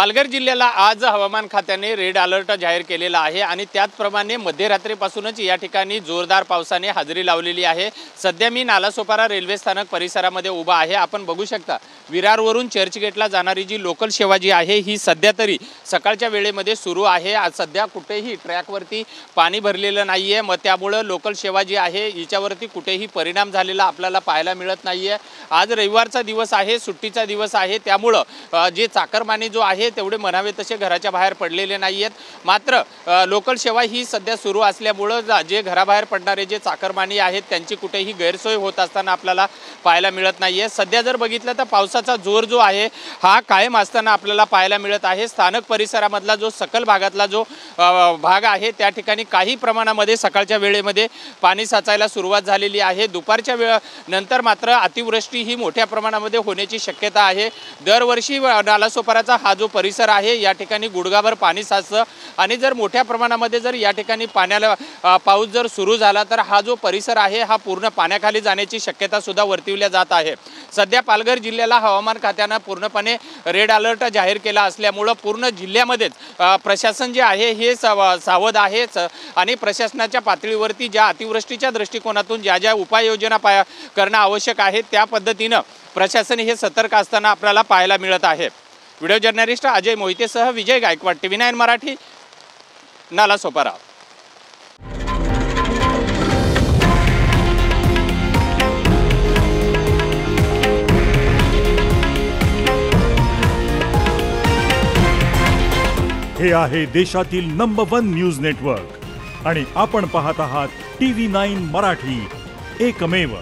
पालघर जिल्ह्याला आज हवामान खात्याने रेड अलर्ट जाहीर केलेला आहे आणि त्याचप्रमाणे मध्यरात्रीपासूनच या ठिकाणी जोरदार पावसाने हजेरी लावलेली आहे। सध्या मी नालासोपारा रेल्वे स्थानक परिसरामध्ये उभा आहे। आपण बघू शकता विरारवरून चर्चगेटला जाणारी जी लोकल सेवा जी आहे ही सध्या तरी सकाळच्या वेळेमध्ये सुरू आहे। आज सध्या कुठेही ट्रॅकवरती पाणी भरलेलं नाहीये, मग त्यामुळे लोकल सेवा जी आहे हिच्यावरती कुठेही परिणाम झालेला आपल्याला पाहायला मिळत नाहीये। आज रविवारचा दिवस आहे, सुट्टीचा दिवस आहे, त्यामुळे जे चाकरमानी जो आहे तेवढे म्हणावे तसे घराच्या बाहेर पडलेले नाहीयेत। मात्र लोकल सेवा ही सध्या सुरू असल्यामुळे जे घराबाहेर पडणारे जे चाकरमानी आहेत त्यांची कुठेही गैरसोय होत असताना आपल्याला पाहायला मिळत नाहीये। सध्या जर बघितलं तर पावसाचा जोर जो आहे हा कायम असताना आपल्याला पाहायला मिळत आहे। स्थानक परिसरामधला जो सकल भागातला जो भाग आहे त्या ठिकाणी काही प्रमाणामध्ये सकाळच्या वेळेमध्ये पाणी साचायला सुरुवात झालेली आहे। दुपारच्या वेळेनंतर मात्र अतिवृष्टी ही मोठ्या प्रमाणामध्ये होण्याची शक्यता आहे। दरवर्षी नालासोपाराचा हा जो परिसर आहे या ठिकाणी गुडघाभर पाणी साचतं आणि जर मोठ्या प्रमाणामध्ये जर या ठिकाणी पाऊस जर सुरू झाला तर हा जो परिसर आहे हा पूर्ण पाण्याखाली जाण्याची शक्यता सुद्धा वर्तविल्या जात आहे। सध्या पालघर जिल्ह्याला हवामान खात्याने पूर्णपणे रेड अलर्ट जाहीर केला असल्यामुळे पूर्ण जिल्ह्यामध्येच प्रशासन जे आहे हे सावध आहे आणि प्रशासनाच्या पातळीवरती ज्या अतिवृष्टीच्या दृष्टिकोनातून ज्या ज्या उपाययोजना करणं आवश्यक आहे त्या पद्धतीने प्रशासन हे सतर्क असताना आपल्याला पाहायला मिळत आहे। व्हिडिओ जर्नलिस्ट अजय मोहितेसह विजय गायकवाड, TV9 मराठी, नालासोपारा। हे आहे देशातील नंबर 1 न्यूज नेटवर्क आणि आपण पाहत आहात TV9 मराठी, एकमेव।